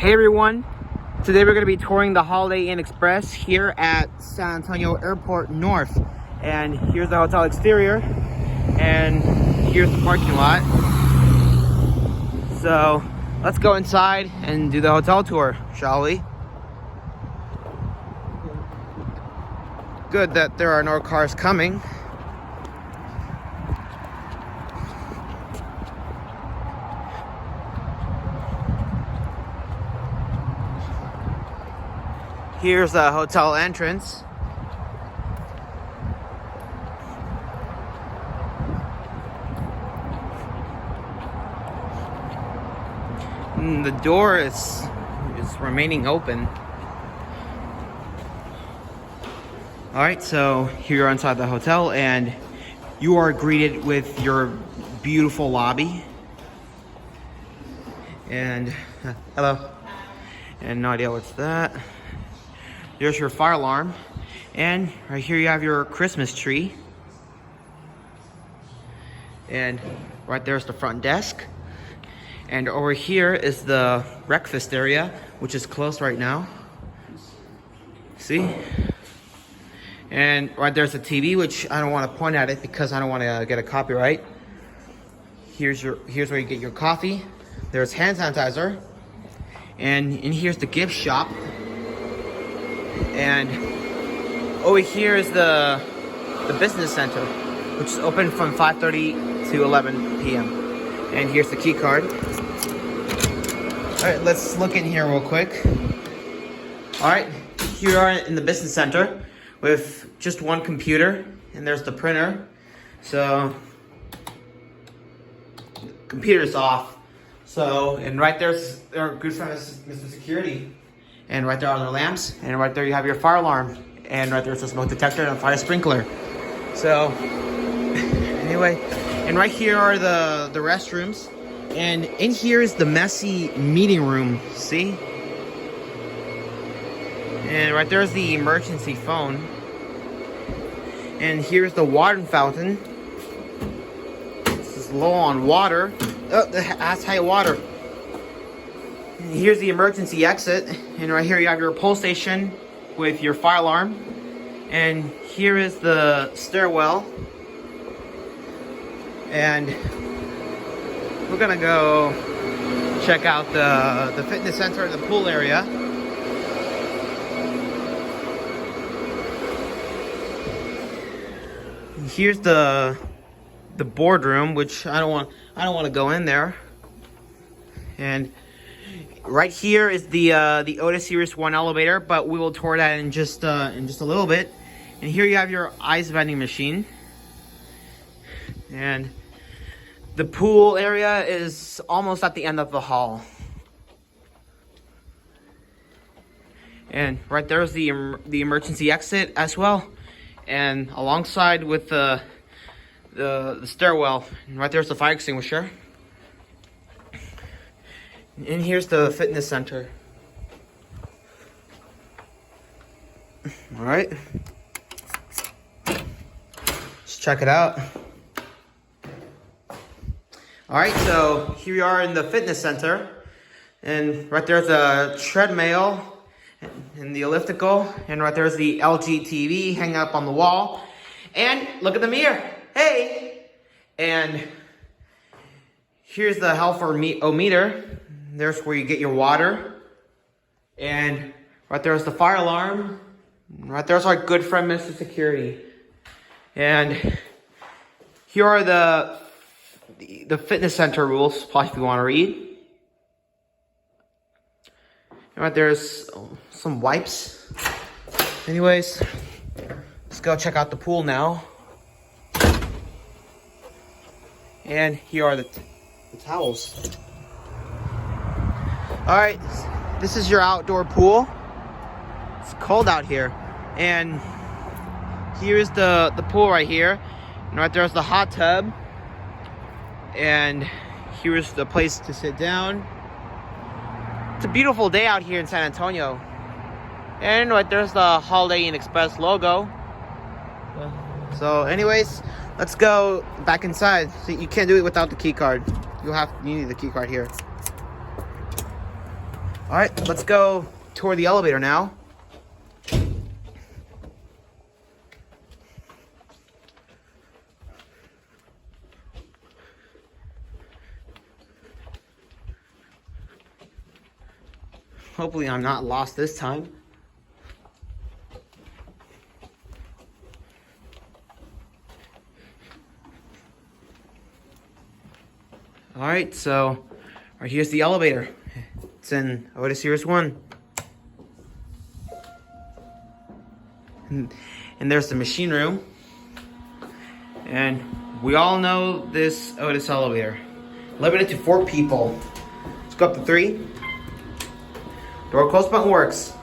Hey everyone, today we're going to be touring the Holiday Inn Express here at San Antonio Airport North. And here's the hotel exterior, and here's the parking lot. So let's go inside and do the hotel tour, shall we? Good that there are no cars coming. Here's the hotel entrance. And the door is remaining open. Alright, so here you're inside the hotel and you are greeted with your beautiful lobby. And hello. And no idea what's that. There's your fire alarm, and right here you have your Christmas tree, and right there's the front desk, and over here is the breakfast area, which is closed right now. See? And right there's the TV, which I don't want to point at it because I don't want to get a copyright. Here's where you get your coffee. There's hand sanitizer, and here's the gift shop. And over here is the business center, which is open from 5:30 to 11 p.m. And here's the key card. All right, let's look in here real quick. All right, here we are in the business center with just one computer, and there's the printer. So the computer's off. So, and right there's our good friend Mr. Security. And right there are the lamps, and right there you have your fire alarm, and right there's a smoke detector and a fire sprinkler. So anyway, and right here are the restrooms, and in here is the messy meeting room. See? And right there's the emergency phone, and here's the water fountain. This is low on water. Oh, that's high water. Here's the emergency exit, and right here you have your pull station with your fire alarm, and here is the stairwell, and we're gonna go check out the fitness center and the pool area. And here's the boardroom, which I don't want to go in there. And right here is the Otis Series 1 elevator, but we will tour that in just a little bit. And here you have your ice vending machine. And the pool area is almost at the end of the hall. And right there is the emergency exit as well. And alongside with the stairwell, and right there's the fire extinguisher. And here's the fitness center. All right. Let's check it out. All right, so here we are in the fitness center. And right there's a treadmill and the elliptical. And right there's the LG TV hanging up on the wall. And look at the mirror. Hey! And here's the health-o-meter. There's where you get your water. And right there's the fire alarm. Right there's our good friend, Mr. Security. And here are the fitness center rules, if you want to read. And right there's some wipes. Anyways, let's go check out the pool now. And here are the towels. Alright, this is your outdoor pool. It's cold out here. And here's the pool right here. And right there's the hot tub. And here's the place to sit down. It's a beautiful day out here in San Antonio. And right there's the Holiday Inn Express logo. So anyways, let's go back inside. So you can't do it without the key card. You need the key card here. All right, let's go toward the elevator now. Hopefully I'm not lost this time. All right, so right here's the elevator. It's in Otis Series 1. And there's the machine room. And we all know this Otis elevator. Limited to 4 people. Let's go up to 3. Door close button works.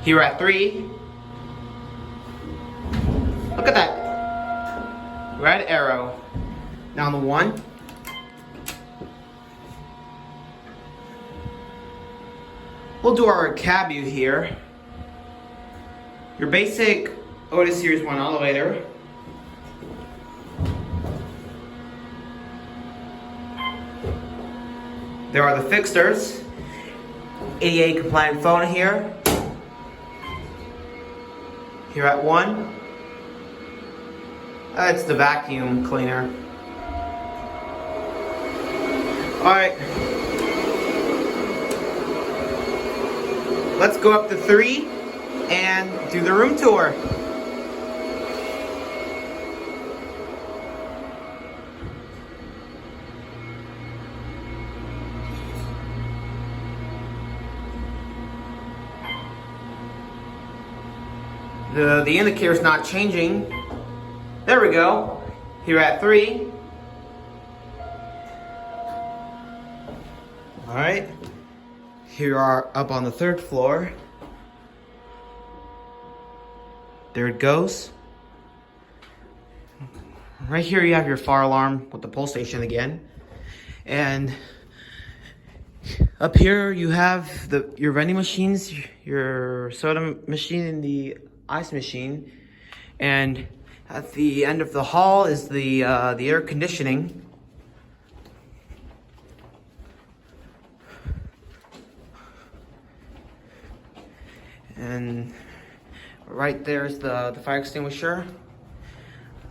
Here at 3. Look at that. Red arrow. Now on the 1. We'll do our cab view here. Your basic Otis Series 1 elevator. There are the fixtures. ADA compliant phone here. Here at 1. It's the vacuum cleaner. Alright. Let's go up to 3 and do the room tour. The indicator's not changing. There we go. Here at 3. Alright. Here are up on the 3rd floor. There it goes. Right here you have your fire alarm with the pull station again. And up here you have your vending machines, your soda machine, and the ice machine. And at the end of the hall is the air conditioning. And right there's the fire extinguisher.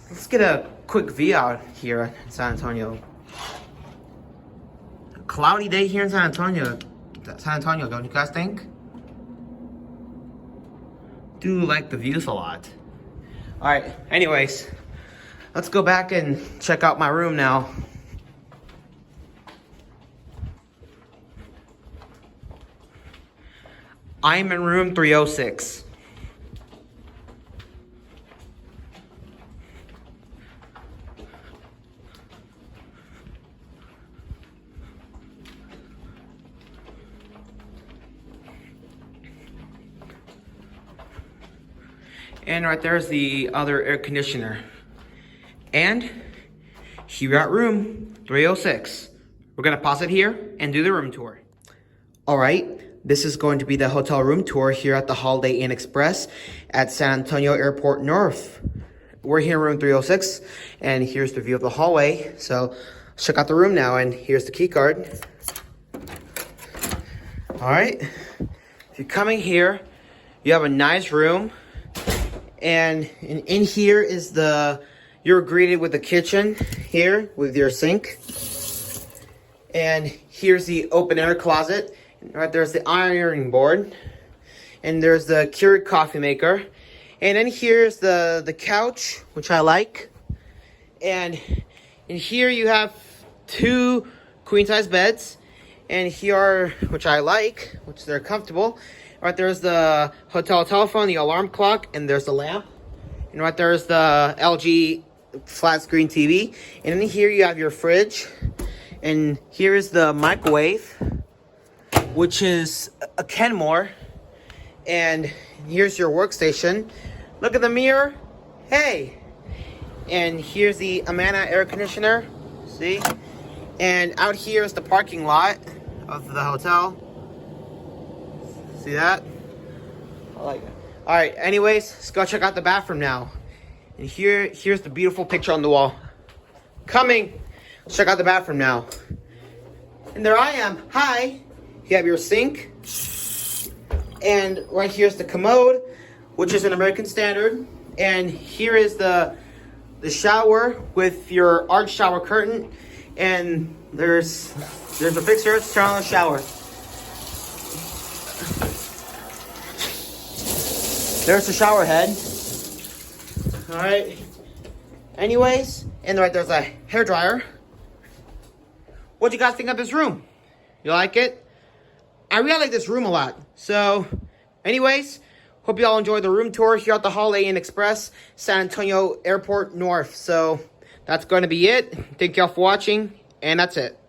Let's get a quick view out here in San Antonio. A cloudy day here in San Antonio. Don't you guys think? Do like the views a lot. Alright, anyways, let's go back and check out my room now. I'm in room 306. And right there's the other air conditioner. And here we're at room 306. We're gonna pause it here and do the room tour. All right, this is going to be the hotel room tour here at the Holiday Inn Express at San Antonio Airport North. We're here in room 306, and here's the view of the hallway. So let's check out the room now, and here's the key card. All right, if you're coming here, you have a nice room. And in here is you're greeted with the kitchen here with your sink. And here's the open air closet. Right there's the ironing board. And there's the Keurig coffee maker. And then here's the couch, which I like. And in here you have 2 queen size beds. And here, which I like, which they're comfortable. Right there's the hotel telephone, the alarm clock, and there's the lamp. And right there's the LG flat screen TV. And in here you have your fridge. And here is the microwave, which is a Kenmore. And here's your workstation. Look at the mirror. Hey. And here's the Amana air conditioner. See? And out here is the parking lot of the hotel. See that? I like it. All right, anyways, let's go check out the bathroom now. And here's the beautiful picture on the wall. Coming. Let's check out the bathroom now. And there I am. Hi. You have your sink. And right here's the commode, which is an American standard. And here is the shower with your arch shower curtain. And there's a fixture. Let's turn on the shower. There's the shower head. Alright. Anyways, and right there's a hair dryer. What do you guys think of this room? You like it? I really like this room a lot. So, anyways, hope you all enjoyed the room tour here at the Holiday Inn Express, San Antonio Airport North. So, that's going to be it. Thank you all for watching, and that's it.